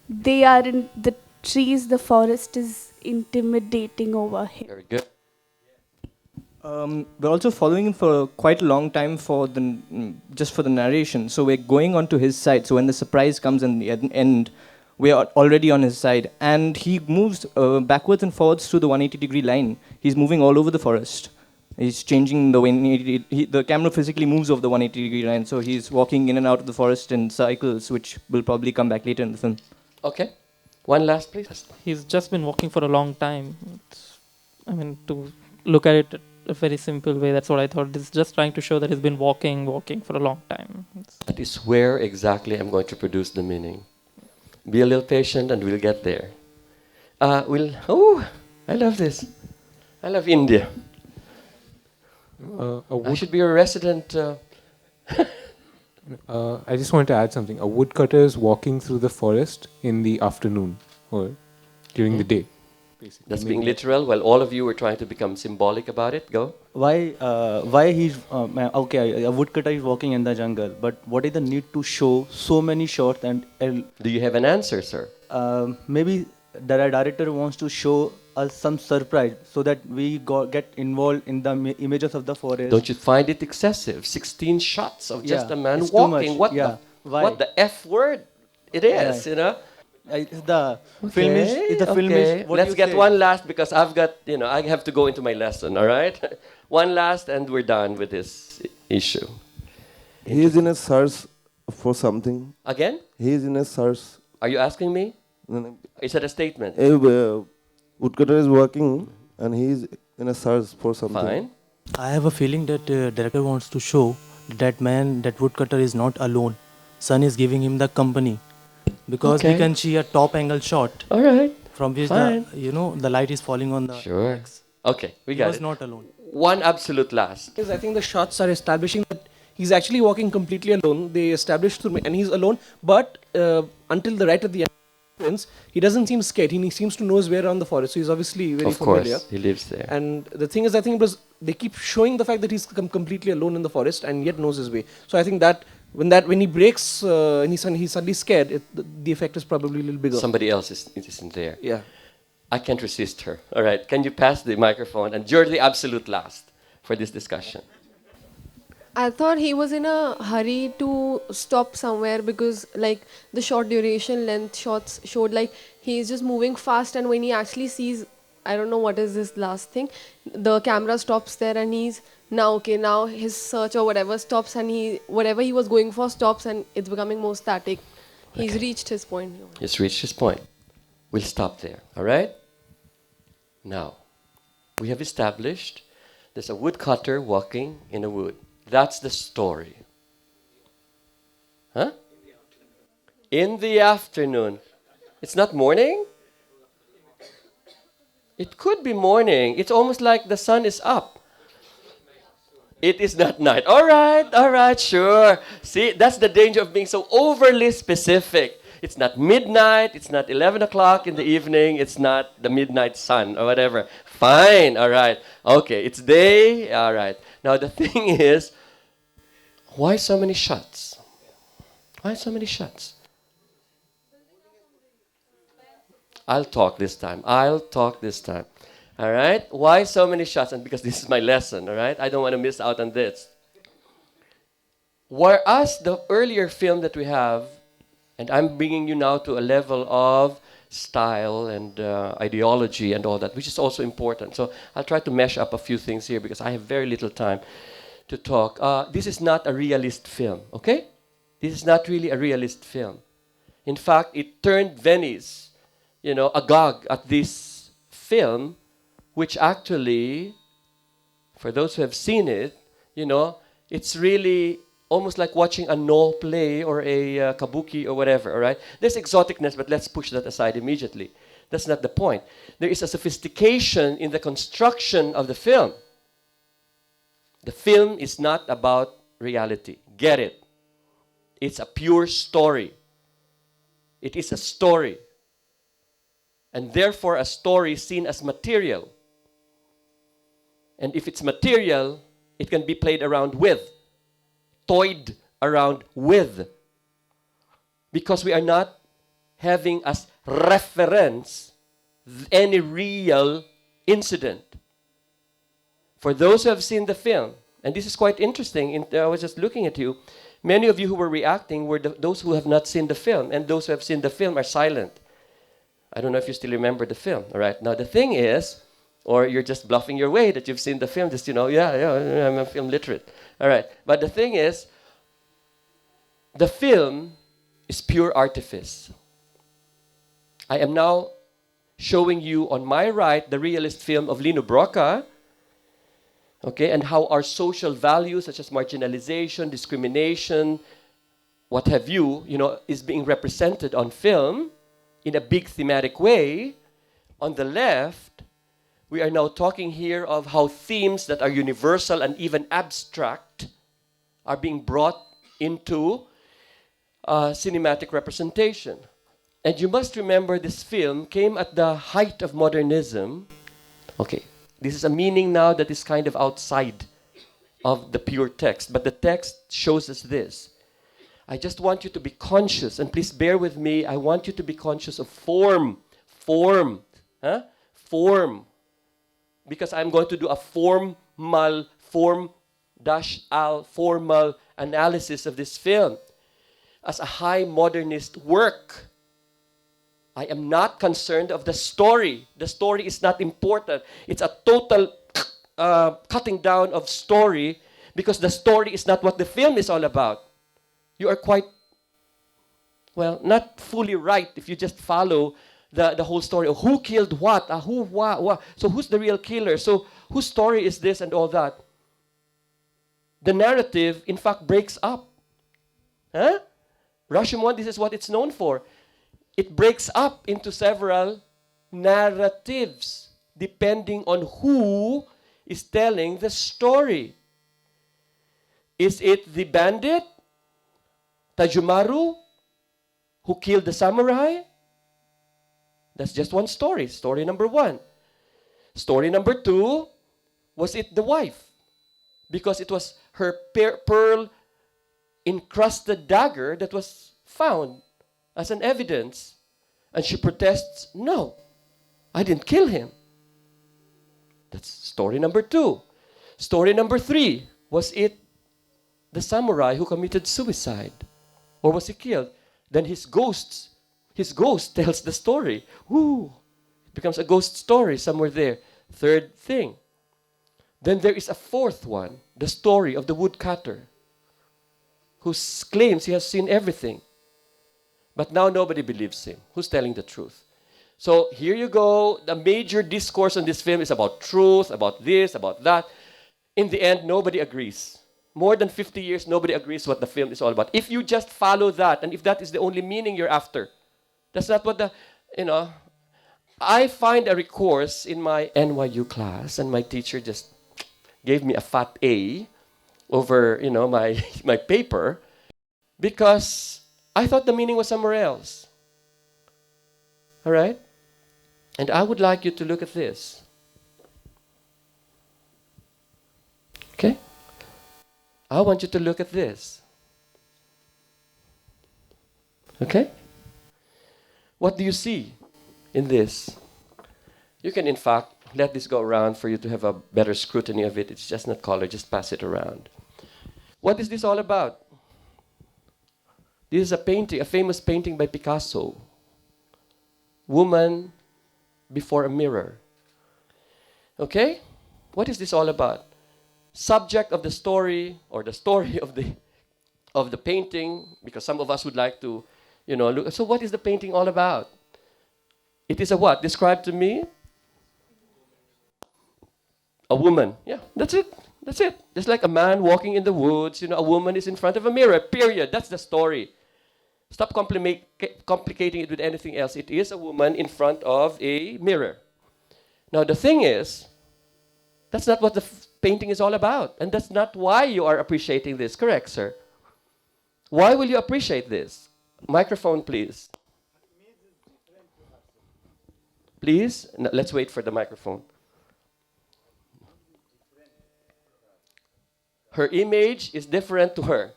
they are in the trees, the forest is intimidating over him. Very good. We're also following him for quite a long time just for the narration. So we're going on to his side. So when the surprise comes in the end, we are already on his side. And he moves backwards and forwards through the 180-degree line. He's moving all over the forest. He's changing the 180. The camera physically moves over the 180-degree line. So he's walking in and out of the forest in cycles, which will probably come back later in the film. Okay. One last, please. He's just been walking for a long time. To look at it a very simple way, that's what I thought. It's just trying to show that he's been walking for a long time. That is where exactly I'm going to produce the meaning. Be a little patient and we'll get there. I love this. I love India. I should be a resident. I just wanted to add something. A woodcutter is walking through the forest in the afternoon or during the day. Basically. That's being literal. Well, all of you were trying to become symbolic about it. Go. Why he's a woodcutter is walking in the jungle, but what is the need to show so many shots and do you have an answer, sir? Maybe the director wants to show us some surprise so that we get involved in the images of the forest. Don't you find it excessive? 16 shots of just a man it's walking. What the F word it is, you know? It's the filmish. Let's get one last because I've got, I have to go into my lesson, all right? One last and we're done with this issue. He is in a search for something. Again? He is in a search. Are you asking me? No. Is that a statement? Woodcutter is working and he is in a search for something. Fine. I have a feeling that director wants to show that woodcutter is not alone. Sun is giving him the company. Because we can see a top angle shot. All right. From which the light is falling on the Sure. Okay, we got it. He was not alone. One absolute last. Because I think the shots are establishing that he's actually walking completely alone. They establish through and he's alone. But until the right at the end, he doesn't seem scared. He seems to know his way around the forest. So he's obviously very familiar. Of course, he lives there. And the thing is, I think they keep showing the fact that he's completely alone in the forest and yet knows his way. So I think that when he breaks and he's suddenly scared, the effect is probably a little bigger. Somebody else isn't there. Yeah. I can't resist her. All right, can you pass the microphone? And you're the absolute last for this discussion. I thought he was in a hurry to stop somewhere because the short duration length shots showed he's just moving fast, and when he actually sees, I don't know what is this last thing, the camera stops there and he's now his search or whatever stops, and whatever he was going for stops, and it's becoming more static. He's reached his point. He's reached his point. We'll stop there, all right? Now, we have established there's a woodcutter walking in a wood. That's the story. Huh? In the afternoon. It's not morning? It could be morning. It's almost like the sun is up. It is not night. All right, sure. See, that's the danger of being so overly specific. It's not midnight. It's not 11 o'clock in the evening. It's not the midnight sun or whatever. Fine, all right. Okay, it's day. All right. Now, the thing is, why so many shots? Why so many shots? I'll talk this time. All right? Why so many shots? And because this is my lesson, all right? I don't want to miss out on this. Whereas the earlier film that we have, and I'm bringing you now to a level of style and ideology and all that, which is also important. So I'll try to mesh up a few things here because I have very little time to talk. This is not a realist film, okay? This is not really a realist film. In fact, it turned Venice, agog at this film, which actually, for those who have seen it, it's really almost like watching a no play or a kabuki or whatever, all right? There's exoticness, but let's push that aside immediately. That's not the point. There is a sophistication in the construction of the film. The film is not about reality. Get it? It's a pure story. It is a story. And therefore, a story is seen as material. And if it's material, it can be played around with, toyed around with. Because we are not having as reference any real incident. For those who have seen the film, and this is quite interesting, I was just looking at you, many of you who were reacting were those who have not seen the film, and those who have seen the film are silent. I don't know if you still remember the film, all right? Now, the thing is, or you're just bluffing your way that you've seen the film, just, yeah, I'm a film literate. All right, but the thing is, the film is pure artifice. I am now showing you on my right the realist film of Lino Brocca, okay, and how our social values such as marginalization, discrimination, what have you, is being represented on film in a big thematic way. On the left, we are now talking here of how themes that are universal and even abstract are being brought into cinematic representation. And you must remember this film came at the height of modernism. Okay, this is a meaning now that is kind of outside of the pure text, but the text shows us this. I just want you to be conscious, and please bear with me, I want you to be conscious of form. Form. Because I'm going to do a formal analysis of this film. As a high modernist work, I am not concerned of the story. The story is not important. It's a total cutting down of story because the story is not what the film is all about. You are quite, not fully right if you just follow the whole story of who killed what, so who's the real killer, so whose story is this and all that. The narrative, in fact, breaks up. Rashomon, this is what it's known for. It breaks up into several narratives depending on who is telling the story. Is it the bandit, Tajumaru, who killed the samurai? That's just one story. Story number one. Story number two, was it the wife? Because it was her pearl encrusted dagger that was found as an evidence. And she protests, no, I didn't kill him. That's story number two. Story number three, was it the samurai who committed suicide? Or was he killed? Then his ghost tells the story. It becomes a ghost story somewhere there. Third thing. Then there is a fourth one, the story of the woodcutter, who claims he has seen everything. But now nobody believes him. Who's telling the truth? So here you go. The major discourse on this film is about truth, about this, about that. In the end, nobody agrees. more than 50 years, nobody agrees what the film is all about. If you just follow that, and if that is the only meaning you're after, that's not what I find a recourse in my NYU class, and my teacher just gave me a fat A over, my paper, because I thought the meaning was somewhere else. All right? And I would like you to look at this. Okay? I want you to look at this. Okay? What do you see in this? You can, in fact, let this go around for you to have a better scrutiny of it. It's just not color, just pass it around. What is this all about? This is a painting, a famous painting by Picasso. Woman before a mirror. Okay? What is this all about? Subject of the story, or the story of the painting, because some of us would like to, look. So what is the painting all about? It is a what? Describe to me. A woman. Yeah, that's it. That's it. Just like a man walking in the woods, a woman is in front of a mirror, period. That's the story. Stop complicating it with anything else. It is a woman in front of a mirror. Now, the thing is, that's not what the painting is all about. And that's not why you are appreciating this. Correct, sir? Why will you appreciate this? Microphone, please. Please? No, let's wait for the microphone. Her image is different to her.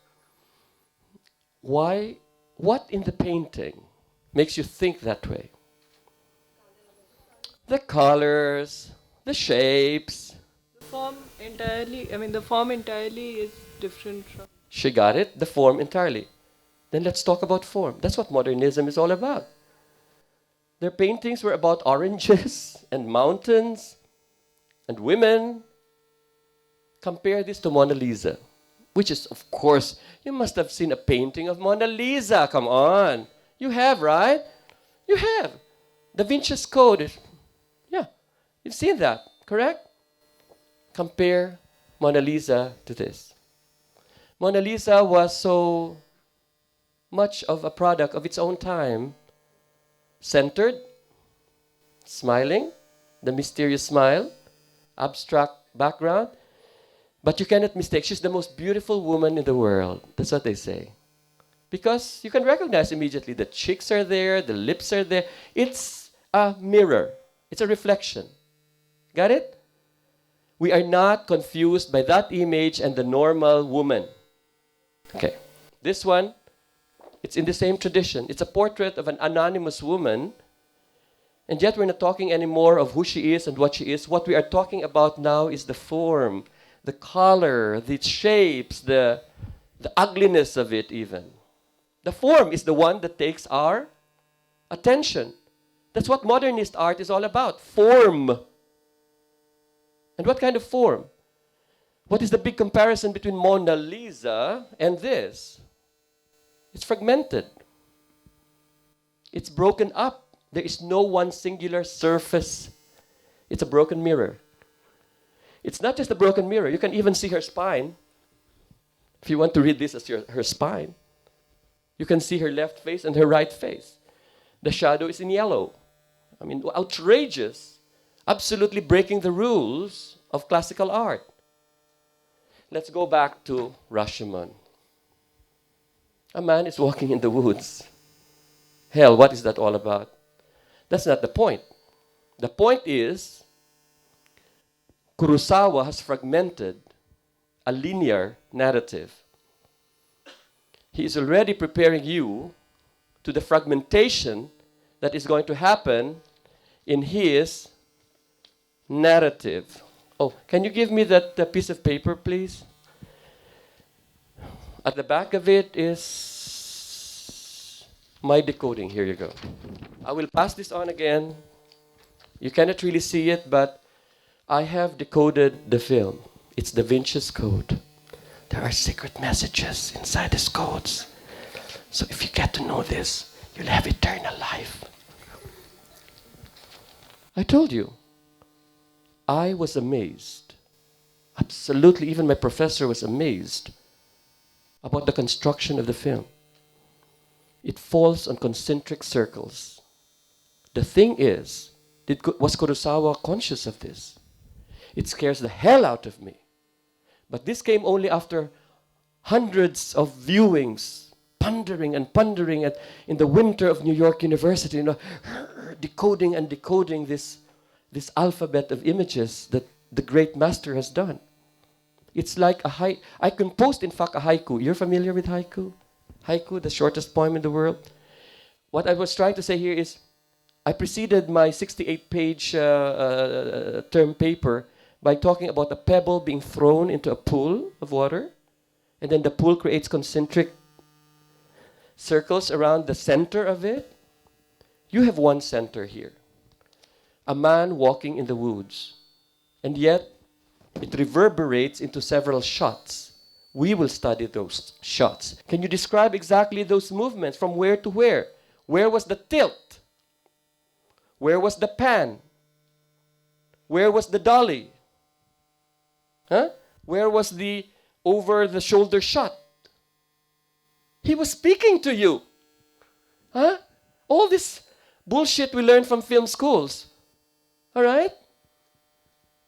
Why? What in the painting makes you think that way? The colors, the shapes. The form entirely is different from... She got it, the form entirely. Then let's talk about form. That's what modernism is all about. Their paintings were about oranges and mountains and women. Compare this to Mona Lisa, which is, of course, you must have seen a painting of Mona Lisa. Come on. You have, right? You have. Da Vinci's Code. Yeah, you've seen that, correct? Compare Mona Lisa to this. Mona Lisa was so much of a product of its own time. Centered, smiling, the mysterious smile, abstract background. But you cannot mistake, she's the most beautiful woman in the world. That's what they say. Because you can recognize immediately the cheeks are there, the lips are there. It's a mirror. It's a reflection. Got it? We are not confused by that image and the normal woman. Okay. This one, it's in the same tradition. It's a portrait of an anonymous woman. And yet we're not talking anymore of who she is and what she is. What we are talking about now is the form, the color, the shapes, the ugliness of it even. The form is the one that takes our attention. That's what modernist art is all about. Form. And what kind of form? What is the big comparison between Mona Lisa and this? It's fragmented. It's broken up. There is no one singular surface. It's a broken mirror. It's not just a broken mirror. You can even see her spine. If you want to read this as her spine, you can see her left face and her right face. The shadow is in yellow. I mean, outrageous. Absolutely breaking the rules of classical art. Let's go back to Rashomon. A man is walking in the woods. Hell, what is that all about? That's not the point. The point is, Kurosawa has fragmented a linear narrative. He is already preparing you to the fragmentation that is going to happen in his narrative. Oh, can you give me that piece of paper, please? At the back of it is my decoding. Here you go. I will pass this on again. You cannot really see it, but I have decoded the film. It's Da Vinci's Code. There are secret messages inside these codes. So if you get to know this, you'll have eternal life. I told you, I was amazed Absolutely, even my professor was amazed about the construction of the film. It falls on concentric circles. The thing is, was Kurosawa conscious of this? It scares the hell out of me. But this came only after hundreds of viewings, pondering in the winter of New York University, decoding and decoding this alphabet of images that the great master has done. It's like I composed, in fact, a haiku. You're familiar with haiku? Haiku, the shortest poem in the world. What I was trying to say here is, I preceded my 68-page term paper by talking about a pebble being thrown into a pool of water, and then the pool creates concentric circles around the center of it. You have one center here, a man walking in the woods, and yet it reverberates into several shots. We will study those shots. Can you describe exactly those movements from where to where? Where was the tilt? Where was the pan? Where was the dolly? Huh? Where was the over-the-shoulder shot? He was speaking to you. Huh? All this bullshit we learned from film schools. All right?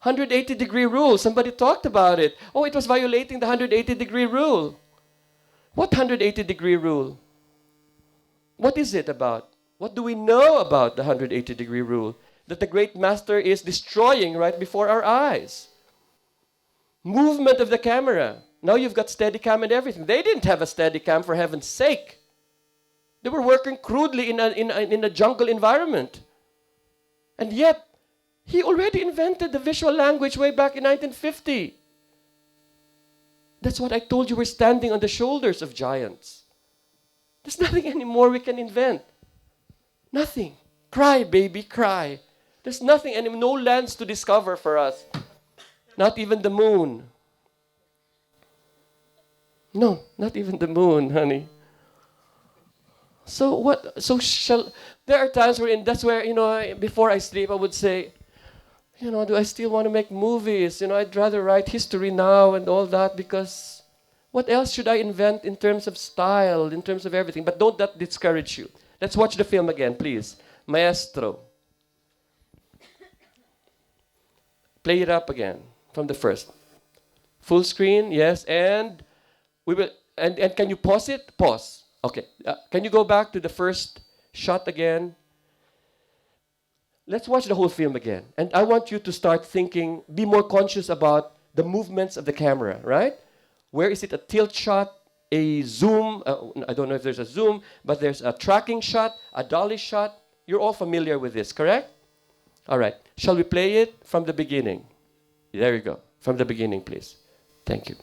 180-degree rule. Somebody talked about it. Oh, it was violating the 180-degree rule. What 180-degree rule? What is it about? What do we know about the 180-degree rule? That the great master is destroying right before our eyes. Movement of the camera. Now you've got Steadicam and everything. They didn't have a Steadicam, for heaven's sake. They were working crudely in a jungle environment. And yet, he already invented the visual language way back in 1950. That's what I told you, we're standing on the shoulders of giants. There's nothing anymore we can invent. Nothing. Cry, baby, cry. There's nothing anymore, no lands to discover for us. Not even the moon. No, not even the moon, honey. So what? There are times that's where, before I sleep, I would say, do I still want to make movies? I'd rather write history now and all that, because what else should I invent in terms of style, in terms of everything? But don't that discourage you. Let's watch the film again, please. Maestro. Play it up again from the first. Full screen, yes, and we will. And can you pause it? Pause. Okay. Can you go back to the first shot again? Let's watch the whole film again. And I want you to start thinking, be more conscious about the movements of the camera, right? Where is it a tilt shot, a zoom? I don't know if there's a zoom, but there's a tracking shot, a dolly shot. You're all familiar with this, correct? All right. Shall we play it from the beginning? There you go. From the beginning, please. Thank you.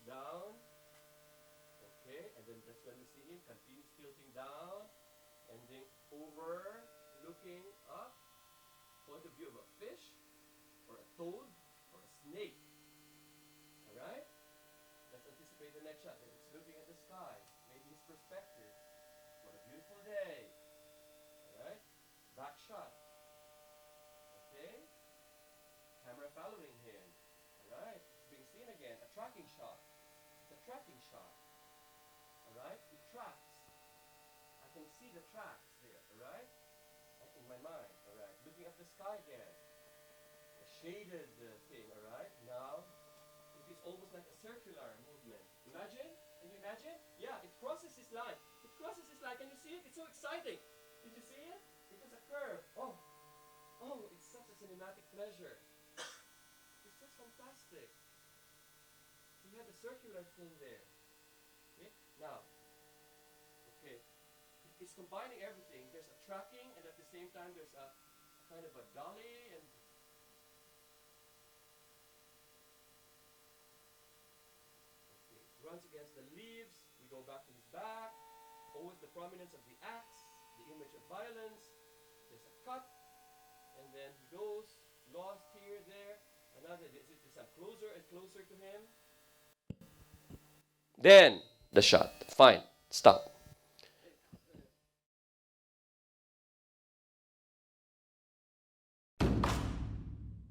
Down, okay, and then that's when we see him continue tilting down, and then over, looking up, point of view of a fish, or a toad, or a snake. All right? Let's anticipate the next shot. And it's looking at the sky, maybe his perspective. What a beautiful day. All right? Back shot. Okay? Camera following him. All right? It's being seen again. A tracking shot. Tracking shot. Alright? It tracks. I can see the tracks there, alright? In my mind, alright? Looking at the sky again. A shaded thing, alright? Now, it is almost like a circular movement. Imagine? Can you imagine? Yeah, it crosses his line. It crosses his line. Can you see it? It's so exciting. Did you see it? It was a curve. Oh, it's such a cinematic pleasure. It's just fantastic. You have a circular thing there. Okay? Now, okay, it's combining everything. There's a tracking, and at the same time there's a kind of a dolly, and okay, the leaves, we go back to his back, always the prominence of the axe, the image of violence, there's a cut, and then he goes, lost here, there, another, this I'm closer and closer to him. Then, the shot. Fine, stop.